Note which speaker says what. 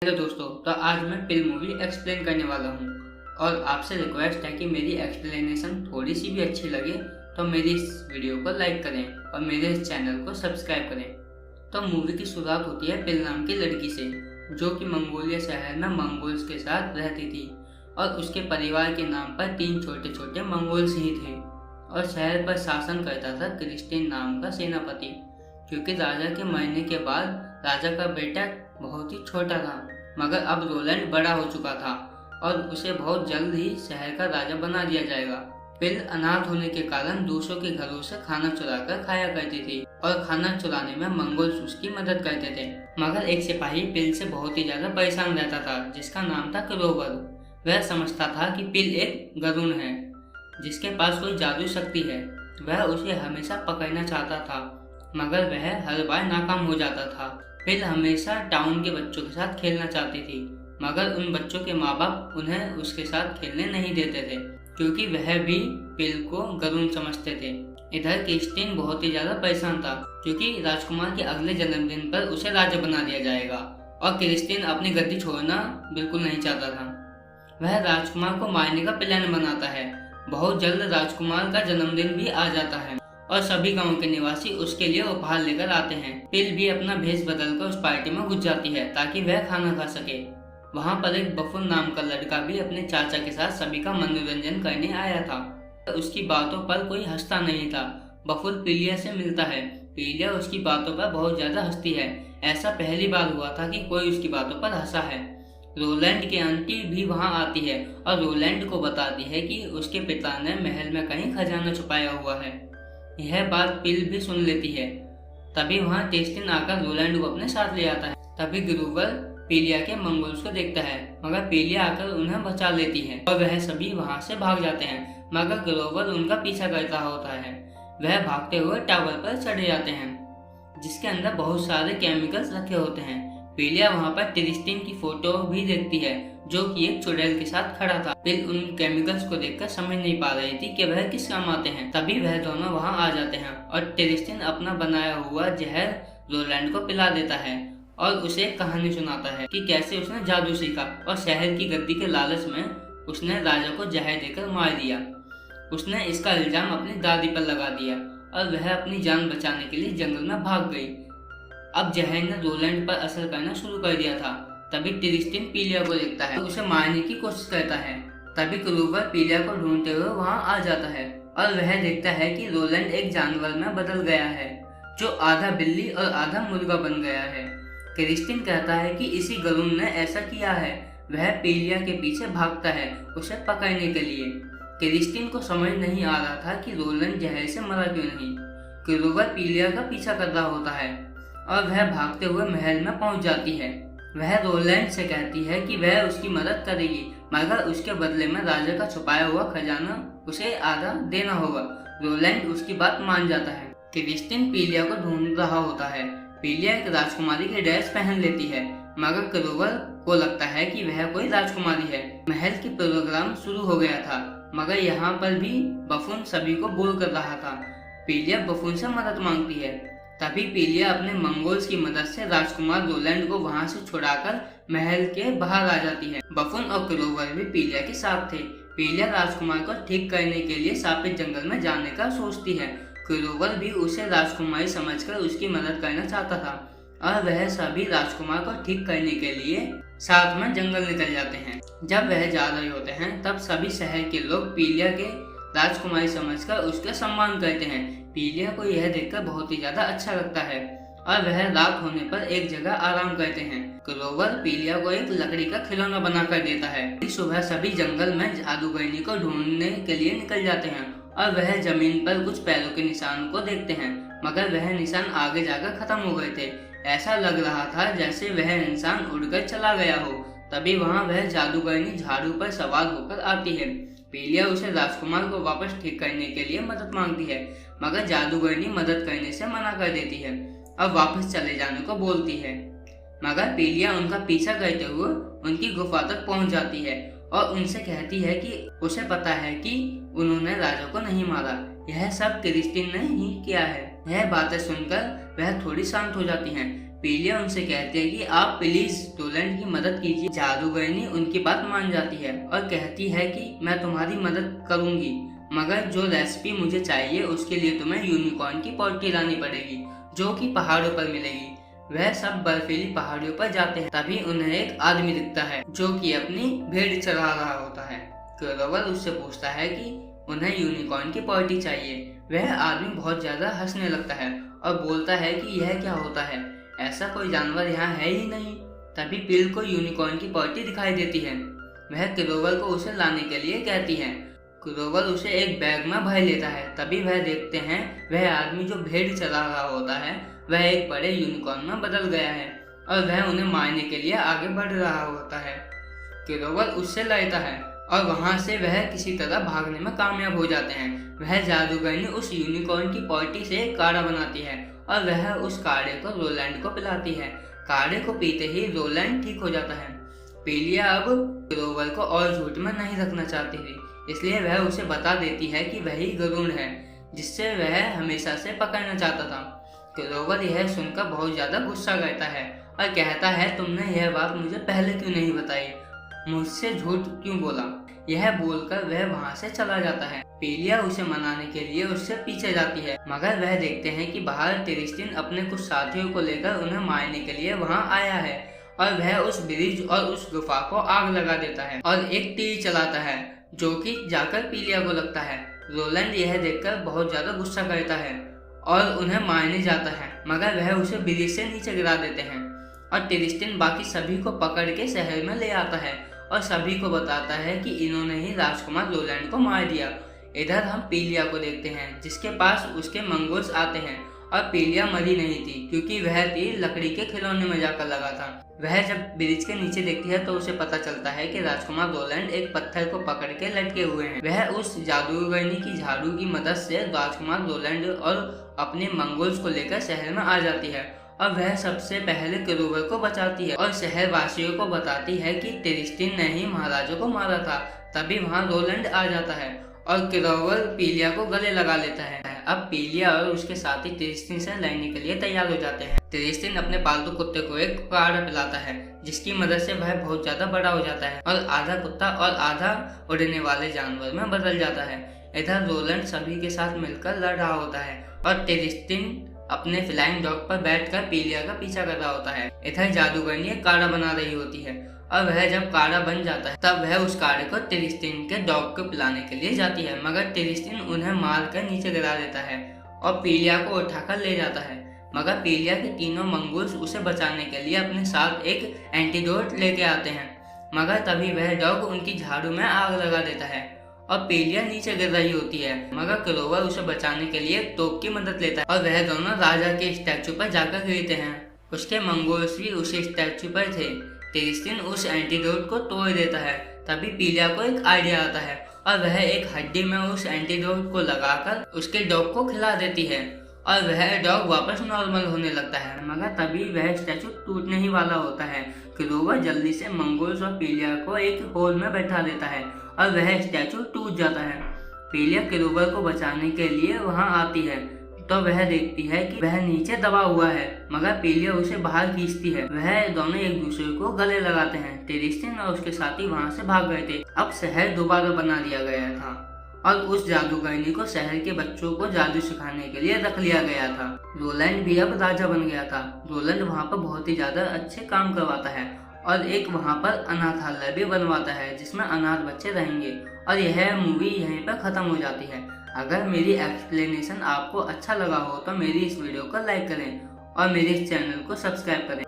Speaker 1: Hello दोस्तों, तो आज मैं पिल मूवी एक्सप्लेन करने वाला हूँ और आपसे रिक्वेस्ट है कि मेरी एक्सप्लेनेशन थोड़ी सी भी अच्छी लगे तो मेरी इस वीडियो को लाइक करें और मेरे इस चैनल को सब्सक्राइब करें। तो मूवी की शुरुआत होती है पिल नाम की लड़की से, जो कि मंगोलिया शहर में मंगोल्स के साथ रहती थी और उसके परिवार के नाम पर 3 छोटे छोटे मंगोल्स ही थे और शहर पर शासन करता था क्रिस्टिन नाम का सेनापति, क्योंकि राजा के मरने के बाद राजा का बेटा बहुत ही छोटा था, मगर अब रोलैंड बड़ा हो चुका था और उसे बहुत जल्द ही शहर का राजा बना दिया जाएगा। पिल अनाथ होने के कारण दूसरों के घरों से खाना चुरा कर खाया करती थी और खाना चुराने में मंगोल्स उसकी मदद करते थे। मगर एक सिपाही पिल से बहुत ही ज्यादा परेशान रहता था, जिसका नाम था क्लोवर। वह समझता था कि पिल एक गरुण है जिसके पास कोई जादू शक्ति है। वह उसे हमेशा पकड़ना चाहता था, मगर वह हर बार नाकाम हो जाता था। पिल हमेशा टाउन के बच्चों के साथ खेलना चाहती थी, मगर उन बच्चों के माँ बाप उन्हें उसके साथ खेलने नहीं देते थे, क्योंकि वह भी पिल को गरुण समझते थे। इधर क्रिस्टिन बहुत ही ज्यादा परेशान था, क्योंकि राजकुमार के अगले जन्मदिन पर उसे राजा बना दिया जाएगा और क्रिस्टिन अपनी गद्दी छोड़ना बिल्कुल नहीं चाहता था। वह राजकुमार को मारने का प्लान बनाता है। बहुत जल्द राजकुमार का जन्मदिन भी आ जाता है और सभी गांव के निवासी उसके लिए उपहार लेकर आते हैं। पिल भी अपना भेष बदलकर उस पार्टी में घुस जाती है ताकि वह खाना खा सके। वहां पर एक बफून नाम का लड़का भी अपने चाचा के साथ सभी का मनोरंजन करने आया था। उसकी बातों पर कोई हंसता नहीं था। बफून पीलिया से मिलता है। पीलिया उसकी बातों पर बहुत ज्यादा हंसती है। ऐसा पहली बार हुआ था कि कोई उसकी बातों पर हंसा है। रोलैंड की आंटी भी वहां आती है और रोलैंड को बताती है कि उसके पिता ने महल में कहीं खजाना छुपाया हुआ है। यह बात पिल भी सुन लेती है। तभी वहां क्रिस्टिन आकर रोलैंड को अपने साथ ले आता है। तभी ग्रूवर पीलिया के मंगोल्स को देखता है, मगर पीलिया आकर उन्हें बचा लेती है और वह सभी वहां से भाग जाते हैं, मगर ग्रोवर उनका पीछा करता होता है। वह भागते हुए टावर पर चढ़े जाते हैं, जिसके अंदर बहुत सारे केमिकल्स रखे होते हैं। पीलिया वहां पर क्रिस्टिन की फोटो भी देखती है, जो कि एक चुड़ैल के साथ खड़ा था। पिल उन केमिकल्स को देखकर समझ नहीं पा रही थी कि वह किस काम आते हैं। तभी वह दोनों वहां आ जाते हैं और क्रिस्टिन अपना बनाया हुआ जहर रोलैंड को पिला देता है और उसे एक कहानी सुनाता है कि कैसे उसने जादू सीखा और शहर की गद्दी के लालच में उसने राजा को जहर देकर मार दिया। उसने इसका इल्जाम अपनी दादी पर लगा दिया और वह अपनी जान बचाने के लिए जंगल में भाग गई। अब जहर ने रोलैंड पर असर करना शुरू कर दिया था। तभी क्रिस्टिन पीलिया को देखता है, उसे मारने की कोशिश करता है। तभी क्लोवर पीलिया को ढूंढते हुए वहां आ जाता है और वह देखता है कि रोलैंड एक जानवर में बदल गया है, जो आधा बिल्ली और आधा मुर्गा बन गया है। क्रिस्टिन कहता है कि इसी गरुण ने ऐसा किया है। वह पीलिया के पीछे भागता है उसे पकड़ने के लिए। क्रिस्टिन को समझ नहीं आ रहा था कि रोलैंड जहर से मरा क्यों नहीं। क्लोवर पीलिया का पीछा कर रहा होता है और वह भागते हुए महल में पहुंच जाती है। वह रोलैंड से कहती है कि वह उसकी मदद करेगी, मगर उसके बदले में राजा का छुपाया हुआ खजाना उसे आधा देना होगा। रोलैंड उसकी बात मान जाता है। क्रिस्टिन पीलिया को ढूंढ रहा होता है। पीलिया एक राजकुमारी की ड्रेस पहन लेती है, मगर क्लोवर को लगता है कि वह कोई राजकुमारी है। महल की प्रोग्राम शुरू हो गया था, मगर यहाँ पर भी बफून सभी को बोर कर रहा था। पीलिया बफून से मदद मांगती है। तभी पीलिया अपने मंगोल्स की मदद से राजकुमार रोलैंड को वहां से छुड़ाकर महल के बाहर आ जाती है। बफून और क्लोवर भी पीलिया के साथ थे। पीलिया राजकुमार को ठीक करने के लिए शापित जंगल में जाने का सोचती है। क्लोवर भी उसे राजकुमारी समझकर उसकी मदद करना चाहता था और वह सभी राजकुमार को ठीक करने के लिए साथ में जंगल निकल जाते हैं। जब वह जा रहे होते हैं, तब सभी शहर के लोग पीलिया के राजकुमारी समझकर उसका सम्मान करते हैं। पीलिया को यह देखकर बहुत ही ज्यादा अच्छा लगता है और वह रात होने पर एक जगह आराम करते हैं। क्लोवर पीलिया को एक लकड़ी का खिलौना बनाकर देता है। सुबह सभी जंगल में जादूगरनी को ढूंढने के लिए निकल जाते हैं और वह जमीन पर कुछ पैरों के निशान को देखते हैं, मगर वह निशान आगे जाकर खत्म हो गए थे। ऐसा लग रहा था जैसे वह इंसान उड़कर चला गया हो। तभी वहाँ वह जादूगरनी झाड़ू पर सवार होकर आती है। पीलिया उसे राजकुमार को वापस ठीक करने के लिए मदद मांगती है, मगर जादूगरनी मदद करने से मना कर देती है और वापस चले जाने को बोलती है। मगर पीलिया उनका पीछा करते हुए उनकी गुफा तक पहुंच जाती है और उनसे कहती है कि उसे पता है कि उन्होंने राजा को नहीं मारा, यह सब क्रिस्टिन ने ही किया है। यह बातें सुनकर वह थोड़ी शांत हो जाती हैं। पीलिया उनसे कहती है कि आप प्लीज रोलैंड की मदद कीजिए। जादूगरनी उनकी बात मान जाती है और कहती है कि मैं तुम्हारी मदद करूंगी, मगर जो रेसिपी मुझे चाहिए उसके लिए तुम्हें यूनिकॉर्न की पॉटी लानी पड़ेगी जो कि पहाड़ों पर मिलेगी। वह सब बर्फीली पहाड़ियों पर जाते हैं। तभी उन्हें एक आदमी दिखता है जो कि अपनी भेड़ चरा रहा होता है। क्लोवर उससे पूछता है कि उन्हें यूनिकॉर्न की पॉटी चाहिए। वह आदमी बहुत ज्यादा हंसने लगता है और बोलता है कि यह क्या होता है, ऐसा कोई जानवर यहाँ है ही नहीं। तभी पिल को यूनिकॉर्न की पॉटी दिखाई देती है। वह क्लोवर को उसे लाने के लिए कहती है। क्लोवर उसे एक बैग में भर लेता है। तभी वह देखते हैं वह आदमी जो भेड़ चला रहा होता है वह एक बड़े यूनिकॉर्न में बदल गया है और वह उन्हें मारने के लिए आगे बढ़ रहा होता है। क्लोवर उससे लड़ता है और वहां से वह किसी तरह भागने में कामयाब हो जाते हैं। वह जादूगरनी उस यूनिकॉर्न की पॉटी से एक काढ़ा बनाती है और वह उस काढ़े को रोलैंड को पिलाती है। काढ़े को पीते ही रोलैंड ठीक हो जाता है। पीलिया अब क्लोवर को और झूठ में नहीं रखना चाहती थी, इसलिए वह उसे बता देती है कि वही गरुड़ है जिससे वह हमेशा से पकड़ना चाहता था। क्लोवर यह सुनकर बहुत ज्यादा गुस्सा करता है और कहता है तुमने यह बात मुझे पहले क्यों नहीं बताई, मुझसे झूठ क्यों बोला। यह बोलकर वह वहां से चला जाता है। पीलिया उसे मनाने के लिए उससे पीछे जाती है, मगर वह देखते हैं कि बाहर तिरिस्टिन अपने कुछ साथियों को लेकर उन्हें मारने के लिए वहां आया है और वह उस ब्रिज और उस गुफा को आग लगा देता है और एक तीर चलाता है जो कि जाकर पीलिया को लगता है। रोलैंड यह देखकर बहुत ज्यादा गुस्सा करता है और उन्हें मारने जाता है, मगर वह उसे ब्रिज से नीचे गिरा देते हैं और तिरिस्टिन बाकी सभी को पकड़ के शहर में ले आता है और सभी को बताता है कि इन्होंने ही राजकुमार रोलैंड को मार दिया। इधर हम पीलिया को देखते हैं जिसके पास उसके मंगोल्स आते हैं और पीलिया मरी नहीं थी क्योंकि वह तीर लकड़ी के खिलौने में जाकर लगा था। वह जब ब्रिज के नीचे देखती है तो उसे पता चलता है कि राजकुमार रोलैंड एक पत्थर को पकड़ के लटके हुए हैं। वह उस जादूगरनी की झाड़ू की मदद से राजकुमार रोलैंड और अपने मंगोल्स को लेकर शहर में आ जाती है और वह सबसे पहले क्लोवर को बचाती है और शहर वासियों को बताती है कि तिरिस्टिन ने ही महाराजा को मारा था। तभी वहाँ रोलैंड आ जाता है और क्लोवर पीलिया को गले लगा लेता है। अब पीलिया और उसके साथी तिरिस्टिन से लड़ने के लिए तैयार हो जाते हैं। तिरिस्टिन अपने पालतू कुत्ते को एक काढ़ा पिलाता है जिसकी मदद से वह बहुत ज्यादा बड़ा हो जाता है और आधा कुत्ता और आधा उड़ने वाले जानवर में बदल जाता है। इधर रोलैंड सभी के साथ मिलकर लड़ रहा होता है और तिरिस्टिन अपने फ्लाइंग डॉग पर बैठकर पीलिया का पीछा कर रहा होता है। इधर जादूगरनी एक काढ़ा बना रही होती है और वह जब काढ़ा बन जाता है तब वह उस काढ़े को तिरिस्टिन के डॉग को पिलाने के लिए जाती है, मगर तिरिस्टिन उन्हें मार कर नीचे गिरा देता है और पीलिया को उठाकर ले जाता है। मगर पीलिया के तीनों मंगोल्स उसे बचाने के लिए अपने साथ एक एंटीडोट लेके आते हैं, मगर तभी वह डॉग उनकी झाड़ू में आग लगा देता है और पीलिया नीचे गिर रही होती है। मगर क्लोवर उसे बचाने के लिए तोप की मदद लेता है और वह दोनों राजा के स्टैचू पर जाकर गिरते हैं। उसके मंगोल्स भी उस स्टैचू पर थे। तिरिस्टिन उस एंटीडोट को तोड़ देता है। तभी पीलिया को एक आइडिया आता है और वह एक हड्डी में उस एंटीडोट को लगाकर उसके डॉग को खिला देती है और वह डॉग वापस नॉर्मल होने लगता है। मगर तभी वह स्टैचू टूटने ही वाला होता है। क्लोवर जल्दी से मंगोल्स और पीलिया को एक होल में बैठा देता है और वह स्टैचू टूट जाता है। पीलिया क्लोवर को बचाने के लिए वहां आती है तो वह देखती है कि वह नीचे दबा हुआ है, मगर पीलिया उसे बाहर खींचती है। वह दोनों एक दूसरे को गले लगाते हैं। तिरिस्टिन और उसके साथी वहां से भाग गए थे। अब शहर दोबारा बना दिया गया था और उस जादूगरनी को शहर के बच्चों को जादू सिखाने के लिए रख लिया गया था। रोलैंड भी अब राजा बन गया था। रोलैंड वहाँ पर बहुत ही ज्यादा अच्छे काम करवाता है और एक वहाँ पर अनाथालय भी बनवाता है जिसमें अनाथ बच्चे रहेंगे। और यह मूवी यहीं पर खत्म हो जाती है। अगर मेरी एक्सप्लेनेशन आपको अच्छा लगा हो तो मेरी इस वीडियो को लाइक करें और मेरे इस चैनल को सब्सक्राइब करें।